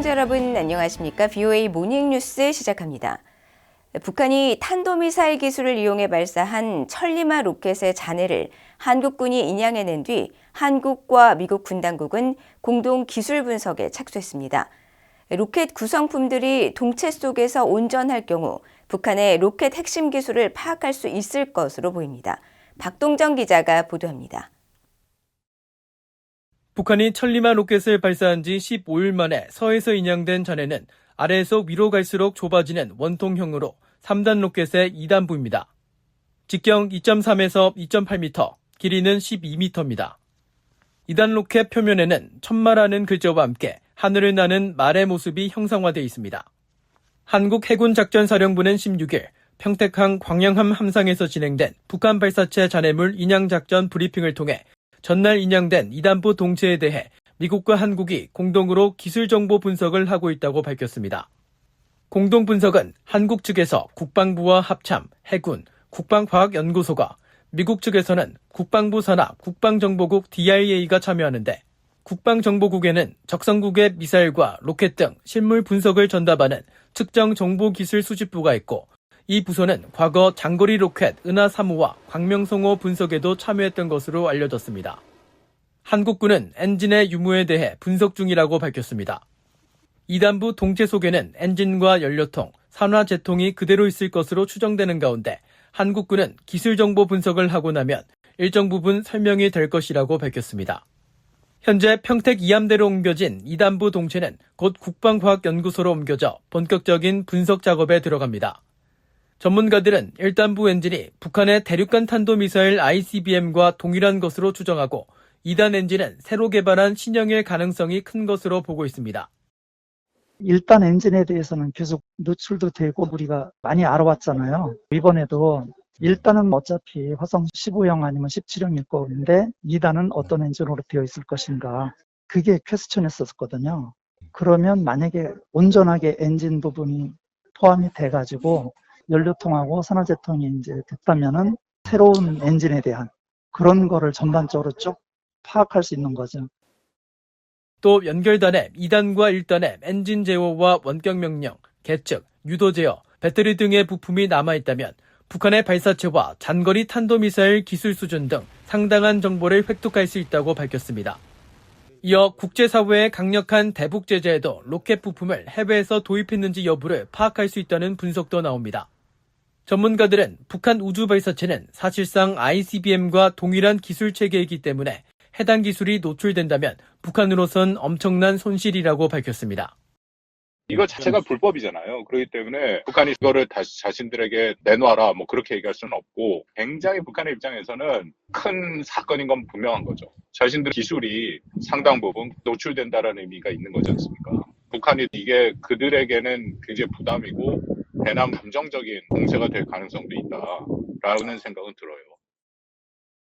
시청자 여러분 안녕하십니까? BOA 모닝뉴스 시작합니다. 북한이 탄도미사일 기술을 이용해 발사한 천리마 로켓의 잔해를 한국군이 인양해낸 뒤 한국과 미국 군 당국은 공동 기술 분석에 착수했습니다. 로켓 구성품들이 동체 속에서 온전할 경우 북한의 로켓 핵심 기술을 파악할 수 있을 것으로 보입니다. 박동정 기자가 보도합니다. 북한이 천리마 로켓을 발사한 지 15일 만에 서에서 인양된 잔해는 아래에서 위로 갈수록 좁아지는 원통형으로 3단 로켓의 2단부입니다. 직경 2.3에서 2.8m, 길이는 12m입니다. 2단 로켓 표면에는 천마라는 글자와 함께 하늘을 나는 말의 모습이 형상화되어 있습니다. 한국해군작전사령부는 16일 평택항 광양함 함상에서 진행된 북한 발사체 잔해물 인양작전 브리핑을 통해 전날 인양된 2단부 동체에 대해 미국과 한국이 공동으로 기술정보 분석을 하고 있다고 밝혔습니다. 공동 분석은 한국 측에서 국방부와 합참, 해군, 국방과학연구소가, 미국 측에서는 국방부 산하 국방정보국 DIA가 참여하는데 국방정보국에는 적성국의 미사일과 로켓 등 실물 분석을 전담하는 측정정보기술 수집부가 있고 이 부서는 과거 장거리 로켓 은하 3호와 광명성호 분석에도 참여했던 것으로 알려졌습니다. 한국군은 엔진의 유무에 대해 분석 중이라고 밝혔습니다. 2단부 동체 속에는 엔진과 연료통, 산화제통이 그대로 있을 것으로 추정되는 가운데 한국군은 기술정보 분석을 하고 나면 일정 부분 설명이 될 것이라고 밝혔습니다. 현재 평택 이함대로 옮겨진 2단부 동체는 곧 국방과학연구소로 옮겨져 본격적인 분석 작업에 들어갑니다. 전문가들은 1단부 엔진이 북한의 대륙간 탄도미사일 ICBM과 동일한 것으로 추정하고 2단 엔진은 새로 개발한 신형일 가능성이 큰 것으로 보고 있습니다. 1단 엔진에 대해서는 계속 노출도 되고 우리가 많이 알아왔잖아요. 이번에도 1단은 어차피 화성 15형 아니면 17형일 건데 2단은 어떤 엔진으로 되어 있을 것인가. 그게 퀘스천했었거든요. 그러면 만약에 온전하게 엔진 부분이 포함이 돼가지고 연료통하고 산화제통이 이제 됐다면은 새로운 엔진에 대한 그런 거를 전반적으로 쭉 파악할 수 있는 거죠. 또 연결단에 2단과 1단의 엔진 제어와 원격 명령, 계측, 유도 제어, 배터리 등의 부품이 남아있다면 북한의 발사체와 장거리 탄도미사일 기술 수준 등 상당한 정보를 획득할 수 있다고 밝혔습니다. 이어 국제사회의 강력한 대북 제재에도 로켓 부품을 해외에서 도입했는지 여부를 파악할 수 있다는 분석도 나옵니다. 전문가들은 북한 우주 발사체는 사실상 ICBM과 동일한 기술 체계이기 때문에 해당 기술이 노출된다면 북한으로선 엄청난 손실이라고 밝혔습니다. 이거 자체가 불법이잖아요. 그렇기 때문에 북한이 그거를 다시 자신들에게 내놔라 뭐 그렇게 얘기할 수는 없고 굉장히 북한의 입장에서는 큰 사건인 건 분명한 거죠. 자신들 기술이 상당 부분 노출된다라는 의미가 있는 거지 않습니까? 북한이 이게 그들에게는 굉장히 부담이고 대남 감정적인 공세가 될 가능성도 있다라는 생각은 들어요.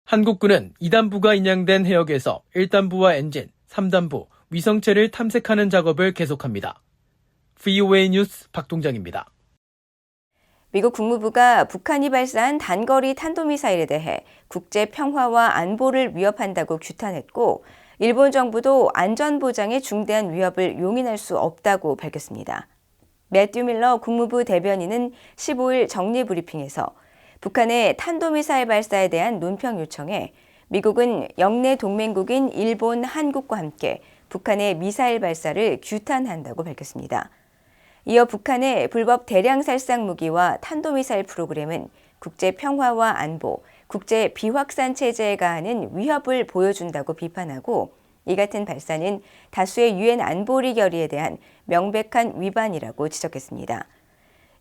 한국군은 2단부가 인양된 해역에서 1단부와 엔진, 3단부, 위성체를 탐색하는 작업을 계속합니다. VOA 뉴스 박동정입니다. 미국 국무부가 북한이 발사한 단거리 탄도미사일에 대해 국제 평화와 안보를 위협한다고 규탄했고 일본 정부도 안전보장에 중대한 위협을 용인할 수 없다고 밝혔습니다. 매튜 밀러 국무부 대변인은 15일 정례브리핑에서 북한의 탄도미사일 발사에 대한 논평 요청에 미국은 영내 동맹국인 일본, 한국과 함께 북한의 미사일 발사를 규탄한다고 밝혔습니다. 이어 북한의 불법 대량 살상 무기와 탄도미사일 프로그램은 국제 평화와 안보, 국제 비확산 체제에 가하는 위협을 보여준다고 비판하고 이 같은 발사는 다수의 유엔 안보리 결의에 대한 명백한 위반이라고 지적했습니다.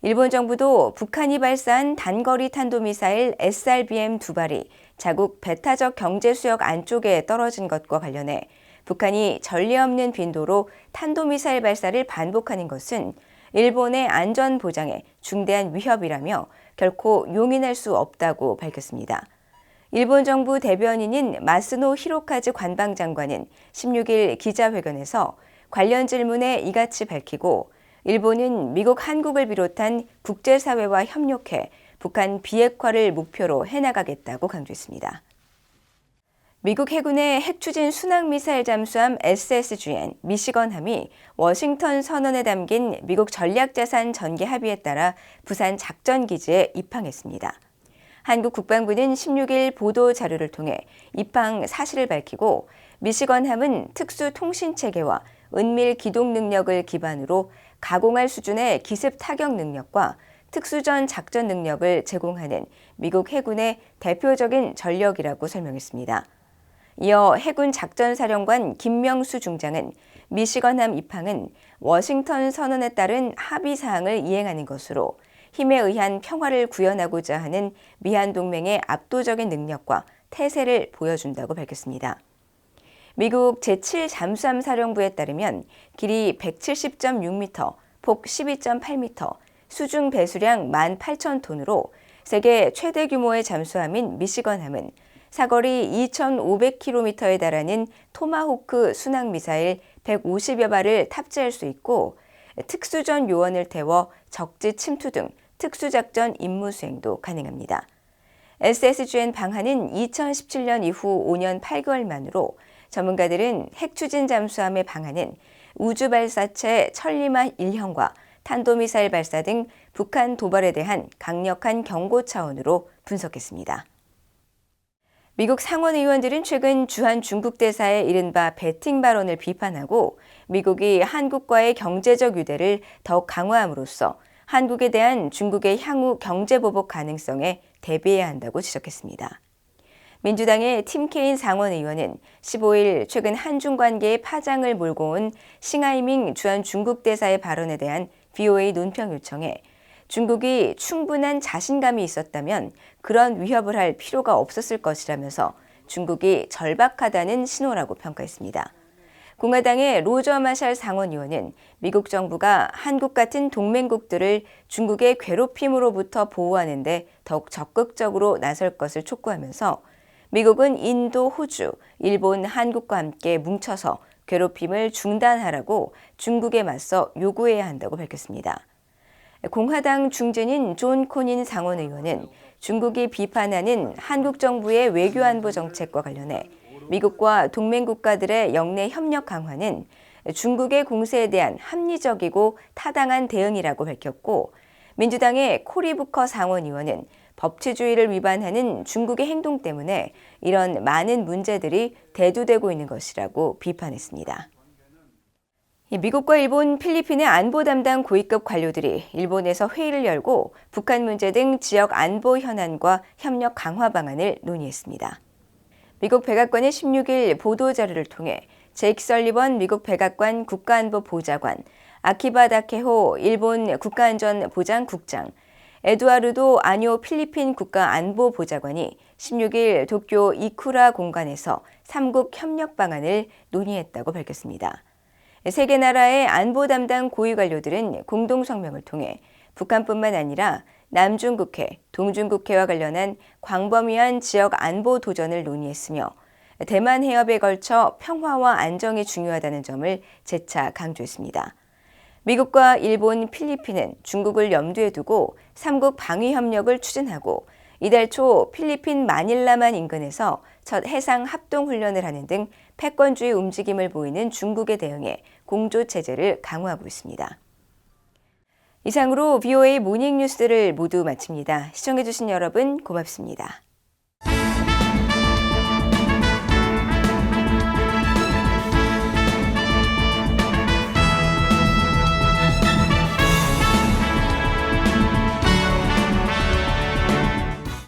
일본 정부도 북한이 발사한 단거리 탄도미사일 SRBM 2발이 자국 배타적 경제수역 안쪽에 떨어진 것과 관련해 북한이 전례 없는 빈도로 탄도미사일 발사를 반복하는 것은 일본의 안전 보장에 중대한 위협이라며 결코 용인할 수 없다고 밝혔습니다. 일본 정부 대변인인 마스노 히로카즈 관방장관은 16일 기자회견에서 관련 질문에 이같이 밝히고 일본은 미국, 한국을 비롯한 국제사회와 협력해 북한 비핵화를 목표로 해나가겠다고 강조했습니다. 미국 해군의 핵추진 순항미사일 잠수함 SSGN 미시건함이 워싱턴 선언에 담긴 미국 전략자산 전개 합의에 따라 부산 작전기지에 입항했습니다. 한국 국방부는 16일 보도 자료를 통해 입항 사실을 밝히고 미시건함은 특수 통신체계와 은밀 기동 능력을 기반으로 가공할 수준의 기습 타격 능력과 특수전 작전 능력을 제공하는 미국 해군의 대표적인 전력이라고 설명했습니다. 이어 해군 작전사령관 김명수 중장은 미시건함 입항은 워싱턴 선언에 따른 합의 사항을 이행하는 것으로 힘에 의한 평화를 구현하고자 하는 미한 동맹의 압도적인 능력과 태세를 보여준다고 밝혔습니다. 미국 제7잠수함 사령부에 따르면 길이 170.6m, 폭 12.8m, 수중 배수량 18,000톤으로 세계 최대 규모의 잠수함인 미시건함은 사거리 2,500km에 달하는 토마호크 순항미사일 150여 발을 탑재할 수 있고 특수전 요원을 태워 적지 침투 등 특수작전 임무 수행도 가능합니다. SSGN 방한은 2017년 이후 5년 8개월 만으로 전문가들은 핵추진 잠수함의 방한은 우주발사체 천리마 1형과 탄도미사일 발사 등 북한 도발에 대한 강력한 경고 차원으로 분석했습니다. 미국 상원 의원들은 최근 주한 중국 대사의 이른바 배팅 발언을 비판하고 미국이 한국과의 경제적 유대를 더욱 강화함으로써 한국에 대한 중국의 향후 경제 보복 가능성에 대비해야 한다고 지적했습니다. 민주당의 팀 케인 상원 의원은 15일 최근 한중 관계의 파장을 몰고 온 싱하이밍 주한 중국 대사의 발언에 대한 VOA 논평 요청에 중국이 충분한 자신감이 있었다면 그런 위협을 할 필요가 없었을 것이라면서 중국이 절박하다는 신호라고 평가했습니다. 공화당의 로저 마샬 상원 의원은 미국 정부가 한국 같은 동맹국들을 중국의 괴롭힘으로부터 보호하는 데 더욱 적극적으로 나설 것을 촉구하면서 미국은 인도, 호주, 일본, 한국과 함께 뭉쳐서 괴롭힘을 중단하라고 중국에 맞서 요구해야 한다고 밝혔습니다. 공화당 중진인 존 코닌 상원 의원은 중국이 비판하는 한국 정부의 외교안보 정책과 관련해 미국과 동맹 국가들의 영내 협력 강화는 중국의 공세에 대한 합리적이고 타당한 대응이라고 밝혔고 민주당의 코리 부커 상원 의원은 법치주의를 위반하는 중국의 행동 때문에 이런 많은 문제들이 대두되고 있는 것이라고 비판했습니다. 미국과 일본, 필리핀의 안보 담당 고위급 관료들이 일본에서 회의를 열고 북한 문제 등 지역 안보 현안과 협력 강화 방안을 논의했습니다. 미국 백악관의 16일 보도자료를 통해 제이크 설리번 미국 백악관 국가안보보좌관, 아키바 다케호 일본 국가안전보장국장, 에두아르도 아뇨 필리핀 국가안보보좌관이 16일 도쿄 이쿠라 공간에서 3국 협력 방안을 논의했다고 밝혔습니다. 세 개 나라의 안보 담당 고위 관료들은 공동 성명을 통해 북한뿐만 아니라 남중국해, 동중국해와 관련한 광범위한 지역 안보 도전을 논의했으며 대만 해협에 걸쳐 평화와 안정이 중요하다는 점을 재차 강조했습니다. 미국과 일본, 필리핀은 중국을 염두에 두고 3국 방위 협력을 추진하고 이달 초 필리핀 마닐라만 인근에서 첫 해상 합동훈련을 하는 등 패권주의 움직임을 보이는 중국에 대응해 공조체제를 강화하고 있습니다. 이상으로 VOA 모닝뉴스를 모두 마칩니다. 시청해주신 여러분 고맙습니다.